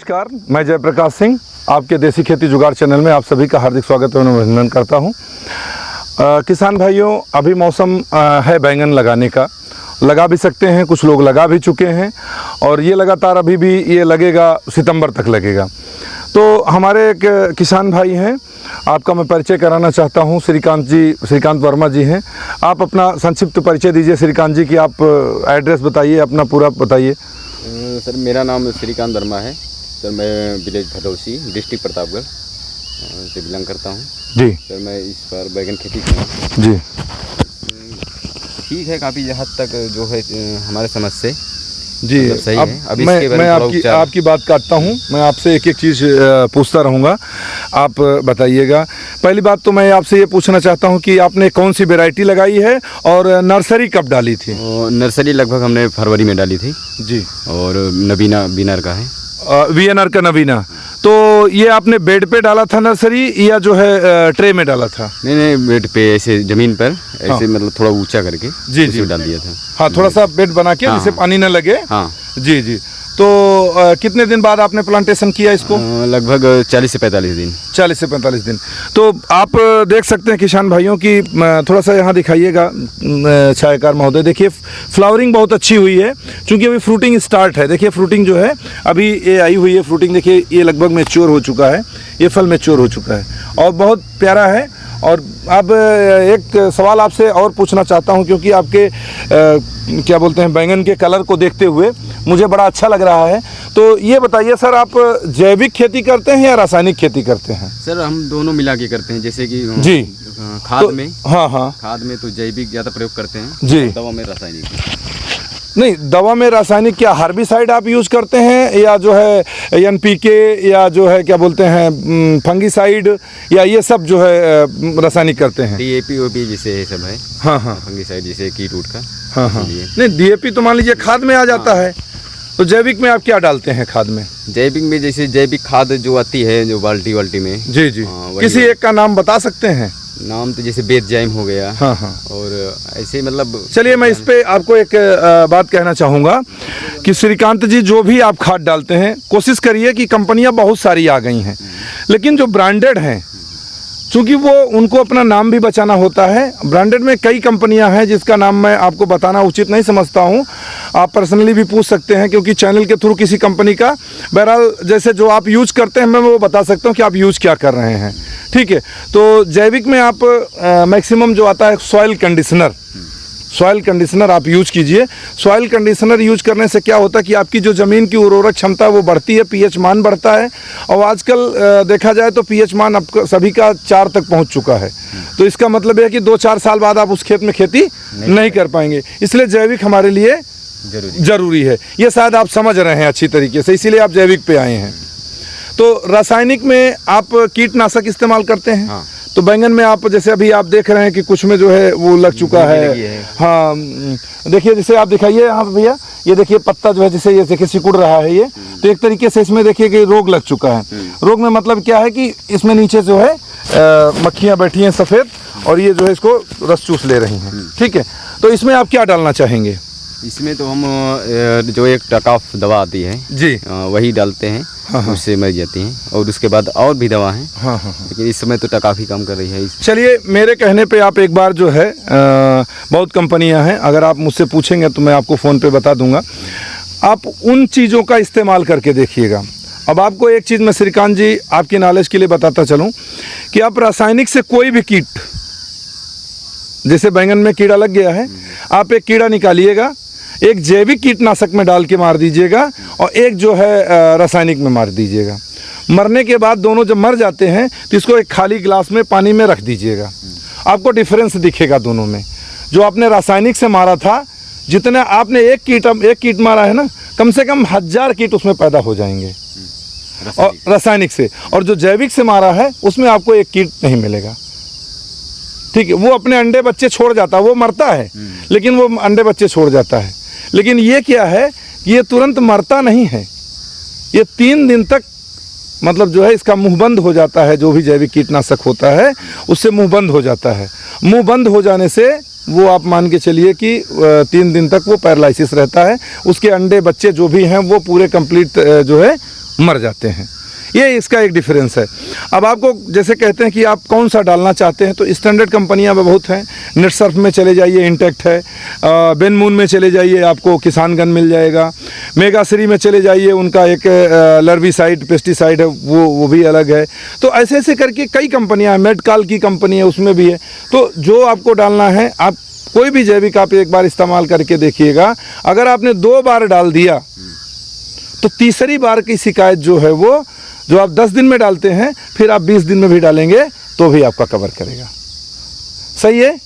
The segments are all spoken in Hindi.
नमस्कार, मैं जयप्रकाश सिंह आपके देसी खेती जुगाड़ चैनल में आप सभी का हार्दिक स्वागत एवं अभिनंदन करता हूं। किसान भाइयों, अभी मौसम है बैंगन लगाने का, लगा भी सकते हैं, कुछ लोग लगा भी चुके हैं और ये लगातार अभी भी ये लगेगा, सितंबर तक लगेगा। तो हमारे एक किसान भाई हैं, आपका मैं परिचय कराना चाहता हूं। श्रीकांत वर्मा जी हैं। आप अपना संक्षिप्त परिचय दीजिए श्रीकांत जी की, आप एड्रेस बताइए, अपना पूरा बताइए। सर, मेरा नाम श्रीकांत वर्मा है। सर, मैं विलेज भदौसी, डिस्ट्रिक्ट प्रतापगढ़ से बिलोंग करता हूँ जी। सर, मैं इस बार बैगन खेती की हूँ जी। ठीक है, काफ़ी हद तक जो है हमारे समझ से जी मतलब सही है। अब मैं आपकी बात काटता हूँ, मैं आपसे एक एक चीज़ पूछता रहूँगा, आप बताइएगा। पहली बात तो मैं आपसे ये पूछना चाहता हूँ कि आपने कौन सी वैरायटी लगाई है और नर्सरी कब डाली थी? नर्सरी लगभग हमने फरवरी में डाली थी जी, और नवीना बीनर का है, VNR का नवीना। तो ये आपने बेड पे डाला था नर्सरी या जो है ट्रे में डाला था? नहीं, बेड पे ऐसे ज़मीन पर ऐसे हाँ। मतलब थोड़ा ऊंचा करके जी डाल दिया था। हाँ, थोड़ा सा बेड बना के जिससे पानी न लगे। हाँ जी। तो कितने दिन बाद आपने प्लांटेशन किया इसको? लगभग 40 से 45 दिन। 40 से 45 दिन। तो आप देख सकते हैं किसान भाइयों की, थोड़ा सा यहाँ दिखाइएगा छायाकार महोदय, देखिए फ्लावरिंग बहुत अच्छी हुई है, क्योंकि अभी फ्रूटिंग स्टार्ट है। देखिए फ्रूटिंग जो है अभी ये आई हुई है फ्रूटिंग, देखिए ये लगभग मैच्योर हो चुका है, ये फल मैच्योर हो चुका है और बहुत प्यारा है। और अब एक सवाल आपसे और पूछना चाहता हूं, क्योंकि आपके क्या बोलते हैं, बैंगन के कलर को देखते हुए मुझे बड़ा अच्छा लग रहा है। तो ये बताइए सर, आप जैविक खेती करते हैं या रासायनिक खेती करते हैं? सर, हम दोनों मिला के करते हैं, जैसे कि जी खाद तो, में हाँ खाद में तो जैविक ज़्यादा प्रयोग करते हैं जी, दवा में रासायनिक। नहीं, दवा में रासायनिक क्या हार्बिसाइड आप यूज़ करते हैं या जो है NPK या जो है क्या बोलते हैं फंगिसाइड, या ये सब जो है रासायनिक करते हैं? DAP OP जैसे ये सब है। हाँ फंगिसाइड जैसे कीट उट का। हाँ नहीं, DAP तो मान लीजिए खाद में आ जाता है, तो जैविक में आप क्या डालते हैं खाद में? जैविक में जैसे जैविक खाद जो आती है जो बाल्टी में। जी किसी एक का नाम बता सकते हैं? नाम तो जैसे बेतजाइम हो गया। हाँ और ऐसे मतलब। चलिए, मैं इस पे आपको एक बात कहना चाहूँगा कि श्रीकांत जी, जो भी आप खाद डालते हैं, कोशिश करिए कि कंपनियां बहुत सारी आ गई हैं, लेकिन जो ब्रांडेड हैं, चूँकि वो उनको अपना नाम भी बचाना होता है। ब्रांडेड में कई कंपनियां हैं जिसका नाम मैं आपको बताना उचित नहीं समझता हूं, आप पर्सनली भी पूछ सकते हैं, क्योंकि चैनल के थ्रू किसी कंपनी का, बहरहाल जैसे जो आप यूज करते हैं मैं वो बता सकता हूं कि आप यूज क्या कर रहे हैं, ठीक है। तो जैविक में आप मैक्सिमम जो आता है सॉइल कंडीशनर आप यूज कीजिए। सॉइल कंडीशनर यूज करने से क्या होता है कि आपकी जो ज़मीन की उर्वरक क्षमता वो बढ़ती है, pH मान बढ़ता है, और आजकल देखा जाए तो pH मान अब सभी का 4 तक पहुंच चुका है। तो इसका मतलब है कि 2-4 साल बाद आप उस खेत में खेती नहीं कर पाएंगे, इसलिए जैविक हमारे लिए ज़रूरी है। ये शायद आप समझ रहे हैं अच्छी तरीके से, इसीलिए आप जैविक पे आए हैं। तो रासायनिक में आप कीटनाशक इस्तेमाल करते हैं? हाँ। तो बैंगन में आप जैसे अभी आप देख रहे हैं कि कुछ में जो है वो लग चुका है। हाँ, देखिए जैसे आप दिखाइए, हाँ भैया, ये देखिए पत्ता जो है जैसे ये देखिए सिकुड़ रहा है ये, तो एक तरीके से इसमें देखिए कि रोग लग चुका है। रोग में मतलब क्या है कि इसमें नीचे जो है मक्खियाँ बैठी हैं सफ़ेद, और ये जो है इसको रस चूस ले रही हैं, ठीक है। तो इसमें आप क्या डालना चाहेंगे? इसमें तो हम जो एक टकाफ दवा आती है जी, वही डालते हैं। हाँ। उससे मर जाती हैं, और उसके बाद और भी दवा है। हाँ। लेकिन इस समय तो टकाफ ही काम कर रही है। चलिए, मेरे कहने पे आप एक बार जो है बहुत कंपनियां हैं, अगर आप मुझसे पूछेंगे तो मैं आपको फ़ोन पे बता दूंगा, आप उन चीज़ों का इस्तेमाल करके देखिएगा। अब आपको एक चीज़ मैं श्रीकांत जी आपकी नॉलेज के लिए बताता चलूँ कि आप रासायनिक से कोई भी कीट, जैसे बैंगन में कीड़ा लग गया है, आप एक कीड़ा निकालिएगा, एक जैविक कीटनाशक में डाल के मार दीजिएगा और एक जो है रासायनिक में मार दीजिएगा। मरने के बाद दोनों जब मर जाते हैं तो इसको एक खाली गिलास में पानी में रख दीजिएगा, आपको डिफरेंस दिखेगा दोनों में। जो आपने रासायनिक से मारा था, जितने आपने एक कीट मारा है ना, कम से कम 1000 कीट उसमें पैदा हो जाएंगे और रासायनिक से। और जो जैविक से मारा है उसमें आपको एक कीट नहीं मिलेगा, ठीक है। वो अपने अंडे बच्चे छोड़ जाता है, वो मरता है लेकिन वो अंडे बच्चे छोड़ जाता है। लेकिन ये क्या है, ये तुरंत मरता नहीं है, ये 3 दिन तक मतलब जो है इसका मुंह बंद हो जाता है। जो भी जैविक कीटनाशक होता है उससे मुंह बंद हो जाता है। मुंह बंद हो जाने से वो आप मान के चलिए कि 3 दिन तक वो पैरालिसिस रहता है, उसके अंडे बच्चे जो भी हैं वो पूरे कंप्लीट जो है मर जाते हैं। ये इसका एक डिफरेंस है। अब आपको जैसे कहते हैं कि आप कौन सा डालना चाहते हैं, तो स्टैंडर्ड कंपनियां बहुत हैं। नेटसर्फ में चले जाइए, इंटेक्ट है। बेनमून में चले जाइए, आपको किसान गन मिल जाएगा। मेगाश्री में चले जाइए, उनका एक लर्विसाइड पेस्टिसाइड है, वो भी अलग है। तो ऐसे ऐसे करके कई कंपनियां हैं। मेडकाल की कंपनी है, उसमें भी है। तो जो आपको डालना है, आप कोई भी जैविक आप एक बार इस्तेमाल करके देखिएगा। अगर आपने 2 बार डाल दिया तो तीसरी बार की शिकायत जो है वो, जो आप 10 दिन में डालते हैं, फिर आप 20 दिन में भी डालेंगे तो भी आपका कवर करेगा। सही है?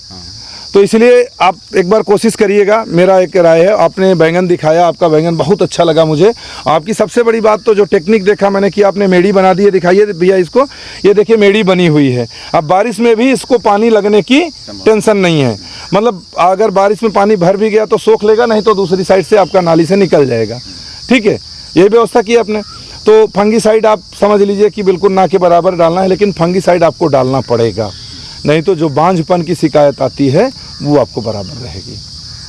तो इसलिए आप एक बार कोशिश करिएगा। मेरा एक राय है। आपने बैंगन दिखाया, आपका बैंगन बहुत अच्छा लगा मुझे। आपकी सबसे बड़ी बात तो जो टेक्निक देखा मैंने कि आपने मेड़ी बना दी है। दिखाइए भैया इसको, ये देखिए मेड़ी बनी हुई है। अब बारिश में भी इसको पानी लगने की टेंशन नहीं है। मतलब अगर बारिश में पानी भर भी गया तो सोख लेगा, नहीं तो दूसरी साइड से आपका नाली से निकल जाएगा। ठीक है, यही व्यवस्था की आपने। तो फंगीसाइड आप समझ लीजिए कि बिल्कुल ना के बराबर डालना है, लेकिन फंगीसाइड आपको डालना पड़ेगा, नहीं तो जो बांझपन की शिकायत आती है वो आपको बराबर रहेगी।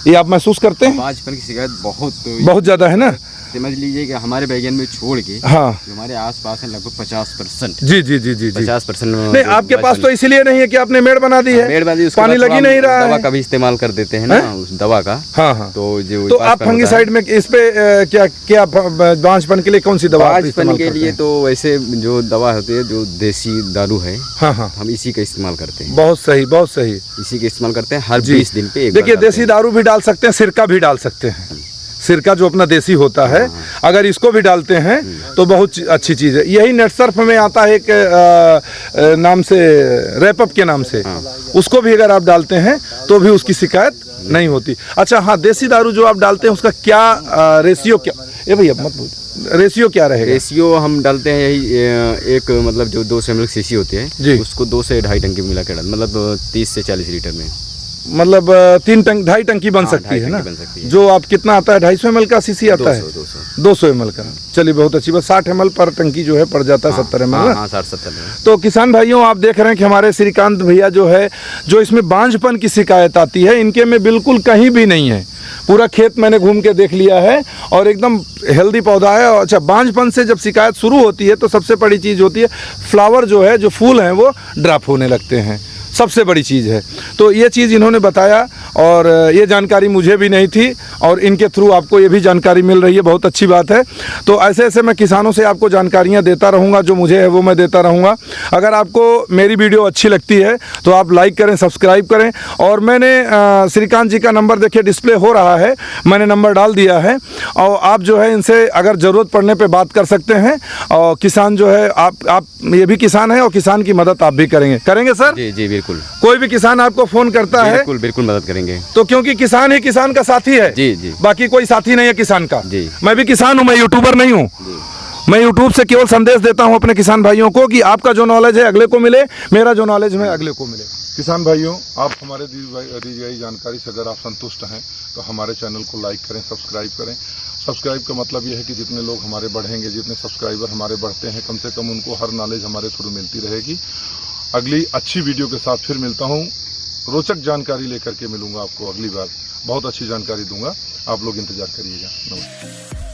ये आप महसूस करते हैं? बांझपन की शिकायत बहुत ज़्यादा है ना। समझ लीजिए कि हमारे बैगन में छोड़ के हाँ, जो हमारे आसपास है लगभग 50%। जी जी जी जी 50% नहीं, आपके पास तो इसलिए नहीं है कि आपने मेड़ बना दी है, मेड़ बना दी, पानी लगी नहीं रहा है। दवा का भी इस्तेमाल कर देते हैं ना, उस दवा का। हाँ हाँ। तो आप फंगीसाइड में इस पे क्या क्या बांझपन के लिए कौन सी दवा बांझपन के लिए? तो वैसे जो दवा होती है, जो देसी दारू है, हाँ हाँ, हम इसी का इस्तेमाल करते हैं। बहुत सही, बहुत सही। इसी का इस्तेमाल करते हैं हर 20 दिन पे एक। देखिए, देसी दारू भी डाल सकते हैं, सिरका भी डाल सकते हैं। सिरका जो अपना देसी होता है, अगर इसको भी डालते हैं तो बहुत अच्छी चीज़ है। यही नेटसर्फ में आता है एक नाम से, रैपअप के नाम से, उसको भी अगर आप डालते हैं तो भी उसकी शिकायत नहीं होती। अच्छा हाँ, देसी दारू जो आप डालते हैं उसका क्या रेशियो क्या, ये भैया मत बोल, रेशियो क्या रहेगा? रेशियो हम डालते हैं यही एक, मतलब जो 200 ml सीसी होती है, उसको 2 से 2.5 टंकी मिला के डाल, मतलब 30 से 40 लीटर में, मतलब 2.5 टंकी बन सकती है ना। जो आप कितना आता है, 250 ml का सीसी आता है, 200 ml का। चलिए बहुत अच्छी बात। 60 ml पर टंकी जो है पड़ जाता है, 70 ml। हाँ 60-70। तो किसान भाइयों, आप देख रहे हैं कि हमारे श्रीकांत भैया जो है, जो इसमें बांझपन की शिकायत आती है, इनके में बिल्कुल कहीं भी नहीं है। पूरा खेत मैंने घूम के देख लिया है और एकदम हेल्दी पौधा है। और अच्छा, बांझपन से जब शिकायत शुरू होती है तो सबसे बड़ी चीज़ होती है, फ्लावर जो है, जो फूल हैं वो ड्रॉप होने लगते हैं, सबसे बड़ी चीज़ है। तो ये चीज़ इन्होंने बताया और ये जानकारी मुझे भी नहीं थी और इनके थ्रू आपको ये भी जानकारी मिल रही है, बहुत अच्छी बात है। तो ऐसे ऐसे मैं किसानों से आपको जानकारियाँ देता रहूँगा, जो मुझे है वो मैं देता रहूँगा। अगर आपको मेरी वीडियो अच्छी लगती है तो आप लाइक करें, सब्सक्राइब करें। और मैंने श्रीकांत जी का नंबर देखिए डिस्प्ले हो रहा है, मैंने नंबर डाल दिया है और आप जो है इनसे अगर ज़रूरत पड़ने पर बात कर सकते हैं। और किसान जो है, आप ये भी किसान है और किसान की मदद आप भी करेंगे सर? जी जी बिल्कुल। कोई भी किसान आपको फोन करता है, बिल्कुल मदद करेंगे। तो क्योंकि किसान ही किसान का साथी है। जी जी, बाकी कोई साथी नहीं है किसान का। जी, मैं भी किसान हूँ, मैं यूट्यूबर नहीं हूँ। मैं यूट्यूब से केवल संदेश देता हूँ अपने किसान भाइयों को कि आपका जो नॉलेज है अगले को मिले, मेरा जो नॉलेज है अगले को मिले। किसान भाइयों, आप हमारे दी गई जानकारी से अगर आप संतुष्ट हैं तो हमारे चैनल को लाइक करें, सब्सक्राइब करें। सब्सक्राइब का मतलब यह है कि जितने लोग हमारे बढ़ेंगे, जितने सब्सक्राइबर हमारे बढ़ते हैं, कम से कम उनको हर नॉलेज हमारे थ्रू मिलती रहेगी। अगली अच्छी वीडियो के साथ फिर मिलता हूँ, रोचक जानकारी लेकर के मिलूंगा आपको अगली बार। बहुत अच्छी जानकारी दूंगा, आप लोग इंतजार करिएगा। नमस्कार।